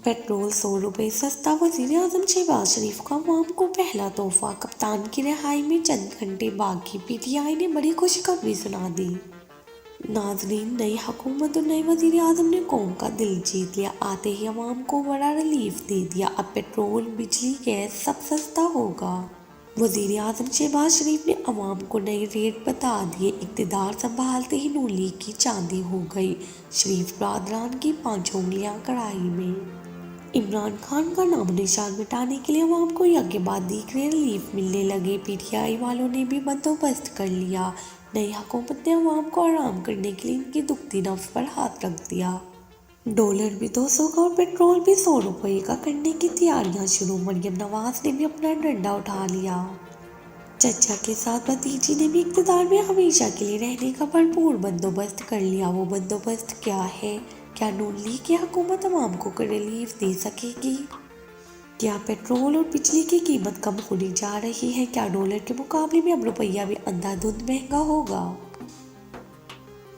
Petrol 100 रुपये सस्ता। वज़ीर-ए-आज़म शहबाज शरीफ का अवाम को पहला तोहफा। कप्तान की रिहाई में चंद घंटे बाकी, पीटीआई ने बड़ी खुशखबरी सुना दी। नाजरीन, नई हुकूमत और नए वज़ीर-ए-आज़म ने कौम का दिल जीत लिया। आते ही अवाम को बड़ा रिलीफ दे दिया। अब पेट्रोल, बिजली, गैस सब सस्ता होगा। वज़ीर-ए-आज़म शहबाज शरीफ ने अवाम को नए रेट बता दिए। इक़्तिदार संभालते ही नून लीग की चांदी हो गई। शरीफ बरादरान की 5 उंगलियां कड़ाही में। इमरान खान का नामो निशान मिटाने के लिए अवाम को यज्ञ बाद दीगरे रिलीफ मिलने लगे। पीटीआई वालों ने भी बंदोबस्त कर लिया। नई हुकूमत ने अवाम को आराम करने के लिए इनकी दुखती नफ्स पर हाथ रख दिया। डॉलर भी 200 का और पेट्रोल भी 100 रुपये का करने की तैयारियां शुरू। मरियम नवाज ने भी अपना डंडा उठा लिया। चचा के साथ भतीजी ने भी इक़्तिदार में हमेशा के लिए रहने का भरपूर बंदोबस्त कर लिया। वो बंदोबस्त क्या है? क्या नून लीग की हुकूमत अवाम को रिलीफ दे सकेगी? क्या पेट्रोल और बिजली की कीमत कम होने जा रही है? क्या डॉलर के मुकाबले में अब रुपया भी अंधाधुंध महंगा होगा?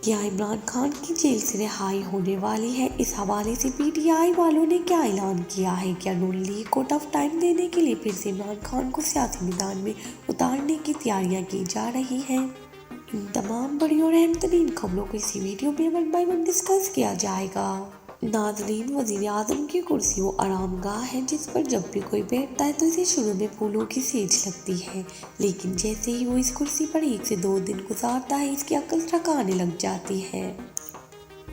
क्या इमरान खान की जेल से रिहाई होने वाली है? इस हवाले से पीटीआई वालों ने क्या ऐलान किया है? क्या नून लीग को टफ टाइम देने के लिए फिर से इमरान खान को सियासी मैदान में उतारने की तैयारियां की जा रही हैं? इन तमाम बड़ी और अहम तरीन खबरों को इसी वीडियो में 1 बाय 1 डिस्कस किया जाएगा। नाजरीन, वज़ीर-ए-आज़म की कुर्सी वो आरामगाह है जिस पर जब भी कोई बैठता है तो इसे शुरू में फूलों की सेज लगती है, लेकिन जैसे ही वो इस कुर्सी पर 1 से 2 दिन गुजारता है इसकी अक्ल थकाने लग जाती है।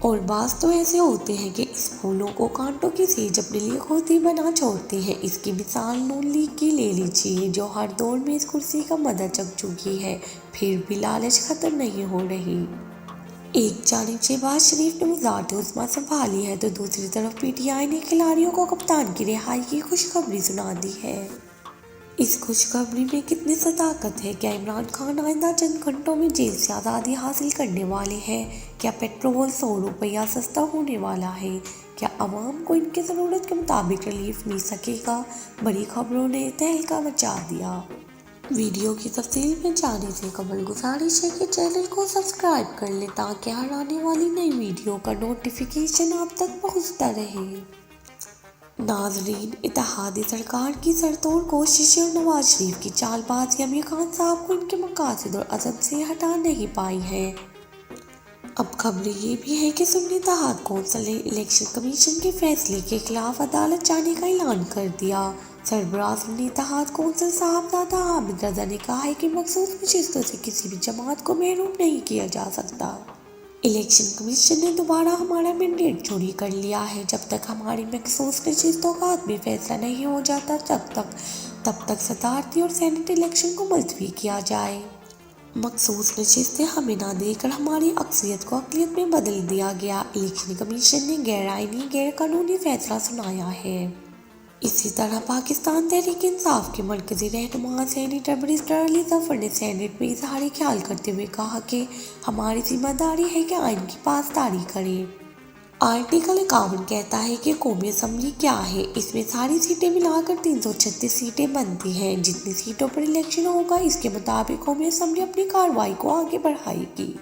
और बाज़ तो ऐसे होते हैं कि इस फूलों को कांटों की सेज अपने लिए खुद ही बना छोड़ते हैं। इसकी मिसाल नून लीग की ले लीजिए, जो हर दौर में इस कुर्सी का मदा चख चुकी है, फिर भी लालच खत्म नहीं हो रही। एक जानिब शहबाज शरीफ ने वज़ारत उज़्मा संभाली है तो दूसरी तरफ पीटीआई ने खिलाड़ियों को कप्तान की रिहाई की खुशखबरी सुना दी है। इस खुशखबरी में कितनी सदाकत है? क्या इमरान खान आइंदा चंद घंटों में जेल से आज़ादी हासिल करने वाले हैं? क्या पेट्रोल 100 रुपया सस्ता होने वाला है? क्या अवाम को इनकी ज़रूरत के मुताबिक रिलीफ मिल सकेगा? बड़ी खबरों ने तहलका मचा दिया। वीडियो की तफसील में जाने से कबल गुजारिश है कि चैनल को सब्सक्राइब कर लें ताकि हर आने वाली नई वीडियो का नोटिफिकेशन आप तक पहुंचता रहे। नाजरीन, इत्तेहादी सरकार की सरतोड़ कोशिशें और नवाज शरीफ की चालबाजी अमीर खान साहब को इनके मकासद और अज़म से हटा नहीं पाई है। अब खबरें ये भी है कि सुन्नी इत्तेहाद कौंसिल ने इलेक्शन कमीशन के फैसले के खिलाफ अदालत जाने का ऐलान कर दिया। सरबराह सुन्नी इत्तेहाद कौंसिल साहबजादा हामिद रज़ा ने कहा है कि मखसूस नशिस्तों से किसी भी जमात को महरूम नहीं किया जा सकता। इलेक्शन कमीशन ने दोबारा हमारा मैंडेट चोरी कर लिया है। जब तक हमारी मखसूस नशिस्तों का आदमी फैसला नहीं हो जाता तब तक सदारती और सेनेट इलेक्शन को मुलतवी किया जाए। मखसूस नशिस्तें हमें ना देकर हमारी अक्सरियत को अक़लियत में बदल दिया गया। इलेक्शन कमीशन ने गैर आइनी गैर कानूनी फैसला सुनाया है। इसी तरह पाकिस्तान तहरीक इंसाफ के मरकज़ी रहनुमा सेनेटर बैरिस्टर अली ज़फ़र ने सेनेट में इज़हार ख्याल करते हुए कहा कि हमारी जिम्मेदारी है कि आइन की पासदारी करें। आर्टिकल 51 कहता है कि कौमी असम्बली क्या है। इसमें सारी सीटें मिलाकर 336 सीटें बनती हैं। जितनी सीटों पर इलेक्शन होगा इसके मुताबिक कौमी असम्बली अपनी कार्रवाई को आगे बढ़ाएगी।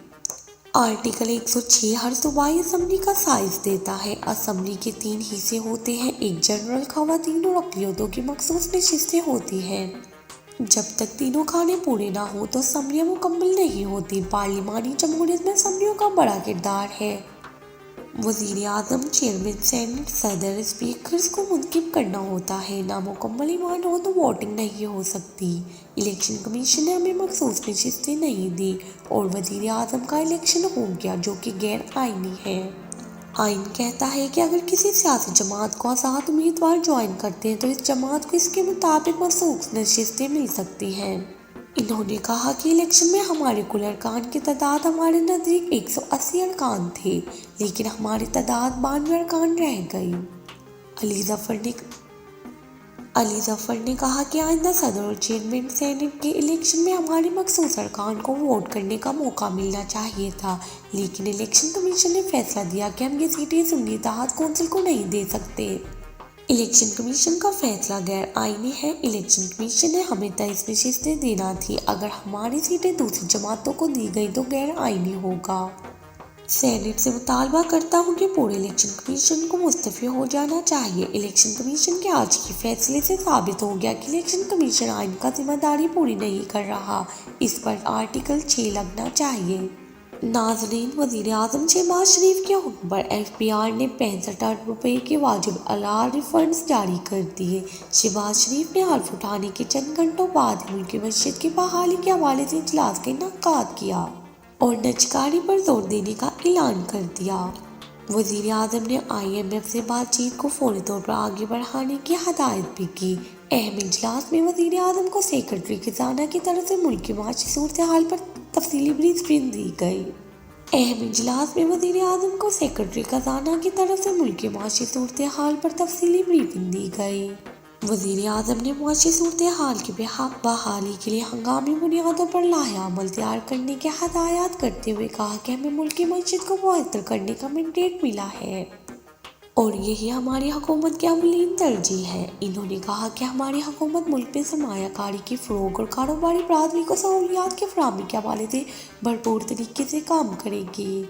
आर्टिकल 106 हर सूबाई असम्बली का साइज देता है। असम्बली के 3 हिस्से होते हैं, एक जनरल, ख़वातीन और अक़लियतों की मखसूस नशिस्तें होती हैं। जब तक तीनों खाने पूरे ना हो तो असम्बलियाँ मुकम्मल नहीं होती। पार्लिमानी जमहूरियत में असम्बलियों का बड़ा किरदार है। वज़ीर-ए-आज़म, चेयरमैन सेनेट, सदर, स्पीकर्स को मुंतखब करना होता है। नामुकम्मल ईमान हो तो वोटिंग नहीं हो सकती। इलेक्शन कमीशन ने हमें मखसूस नशिस्तें नहीं दी और वज़ीर-ए-आज़म का इलेक्शन हो गया जो कि गैर आइनी है। आइन कहता है कि अगर किसी सियासी जमात को आज़ाद उम्मीदवार ज्वाइन करते हैं तो इस जमात को इसके मुताबिक मखसूस नशिस्तें मिल सकती हैं। इन्होंने कहा कि इलेक्शन में हमारे कुल अरकान की तादाद हमारे नज़दीक 180 अरकान थे, लेकिन हमारी तादाद 92 अरकान रह गई। अली ज़फ़र ने कहा कि आइंदा सदर और चेयरमैन सेनेट के इलेक्शन में हमारे मखसूस अरकान को वोट करने का मौका मिलना चाहिए था, लेकिन इलेक्शन कमीशन ने फैसला दिया कि हम ये सीटें सुन्नी इत्तेहाद कौंसिल को नहीं दे सकते। इलेक्शन कमीशन का फैसला गैर आइनी है। इलेक्शन कमीशन ने हमें 23 नशिस्तें देना थी। अगर हमारी सीटें दूसरी जमातों को दी गई तो गैर आइनी होगा। سینیٹ سے مطالبہ کرتا ہوں کہ پورے الیکشن کمیشن کو مستعفی ہو جانا چاہیے۔ الیکشن کمیشن کے آج کے فیصلے سے ثابت ہو گیا کہ الیکشن کمیشن آئین کا ذمہ داری پوری نہیں کر رہا، اس پر آرٹیکل 6 لگنا چاہیے۔ ناظرین، وزیر اعظم شہباز شریف کے حکم پر ایف بی آر نے 65 ارب روپے کے واجب الادا ریفنڈز جاری کر دیے۔ شہباز شریف نے حلف اٹھانے کے چند گھنٹوں بعد ملکی معیشت کی بحالی کے حوالے سے اجلاس کا انعقاد کیا اور نجکاری پر زور دینے کا اعلان کر دیا۔ وزیر اعظم نے آئی ایم ایف سے بات چیت کو فوری طور پر آگے بڑھانے کی ہدایت بھی کی۔ اہم اجلاس میں وزیر اعظم کو سیکرٹری خزانہ کی طرف سے ملک کی معاشی صورتحال پر تفصیلی بریفنگ دی گئی۔ اہم اجلاس میں وزیر اعظم کو سیکرٹری خزانہ کی طرف سے ملک کی معاشی صورتحال پر تفصیلی بریفنگ دی گئی۔ وزیر اعظم نے معاشی صورتحال کی بحالی کے لیے ہنگامی بنیادوں پر لائحہ عمل تیار کرنے کی ہدایات کرتے ہوئے کہا کہ ہمیں ملک کی معیشت کو بہتر کرنے کا مینڈیٹ ملا ہے اور یہی ہماری حکومت کی اولین ترجیح ہے۔ انہوں نے کہا کہ ہماری حکومت ملک میں سرمایہ کاری کے فروغ اور کاروباری برادری کو سہولیات کی فراہمی کے حوالے سے بھرپور طریقے سے کام کرے گی۔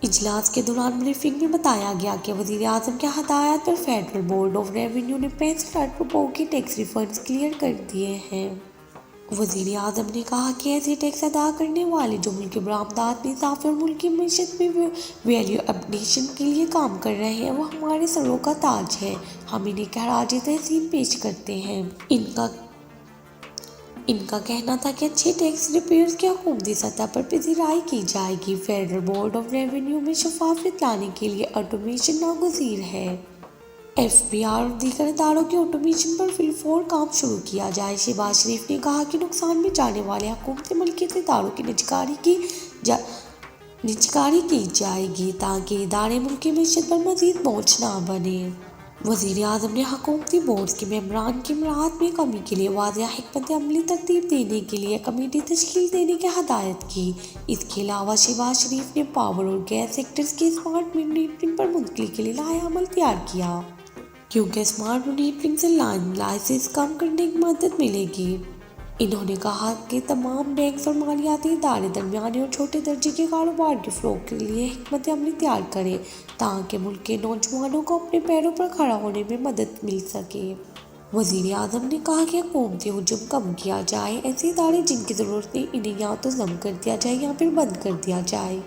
اجلاس کے دوران بریفنگ میں بتایا گیا کہ وزیر اعظم کی ہدایات پر فیڈرل بورڈ آف ریونیو نے 65 ارب روپے کے ٹیکس ریفنڈز کلیئر کر دیے ہیں۔ وزیر اعظم نے کہا کہ ایسے ٹیکس ادا کرنے والے جو ملکی برآمدات میں اضافے اور ملکی معیشت میں ویلیو ایڈیشن کے لیے کام کر رہے ہیں، وہ ہمارے سروں کا تاج ہیں۔ ہم انہیں خراج تحسین پیش کرتے ہیں۔ ان کا کہنا تھا کہ اچھے ٹیکس ریپیئرز کی حکومتی سطح پر پذیرائی کی جائے گی۔ فیڈرل بورڈ آف ریونیو میں شفافیت لانے کے لیے آٹومیشن ناگزیر ہے۔ ایف بی آر اور دیگر اداروں کے آٹومیشن پر فی الفور کام شروع کیا جائے۔ شہباز شریف نے کہا کہ نقصان میں جانے والے حکومتی ملکیت اداروں کی نجکاری کی جائے گی تاکہ ادارے ملکی معیشت پر مزید بوجھ نہ بنیں۔ وزیر اعظم نے حکومتی بورڈز کے ممبران کی مراعات میں کمی کے لیے واضح حکمت عملی ترتیب دینے کے لیے کمیٹی تشکیل دینے کی ہدایت کی۔ اس کے علاوہ شہباز شریف نے پاور اور گیس سیکٹرز کے اسمارٹ مانیٹرنگ پر منتقلی کے لیے لائحہ عمل تیار کیا، کیونکہ اسمارٹ مانیٹرنگ سے لائن لائسنس کم کرنے کی مدد ملے گی۔ انہوں نے کہا کہ تمام بینکس اور مالیاتی ادارے درمیانے اور چھوٹے درجے کے کاروبار کے فروغ کے لیے حکمت عملی تیار کریں تاکہ ملک کے نوجوانوں کو اپنے پیروں پر کھڑا ہونے میں مدد مل سکے۔ وزیر اعظم نے کہا کہ حکومتی ہجوم کم کیا جائے۔ ایسے ادارے جن کی ضرورت نہیں، انہیں یا تو ضم کر دیا جائے یا پھر بند کر دیا جائے۔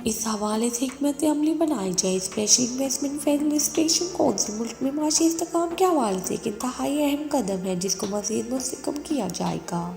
اس حوالے سے حکمت عملی بنائی جائے۔ اسپیشل انویسٹمنٹ فیسیلیٹیشن کونسل ملک میں معاشی استحکام کے حوالے سے ایک انتہائی اہم قدم ہے جس کو مزید مستحکم کیا جائے گا۔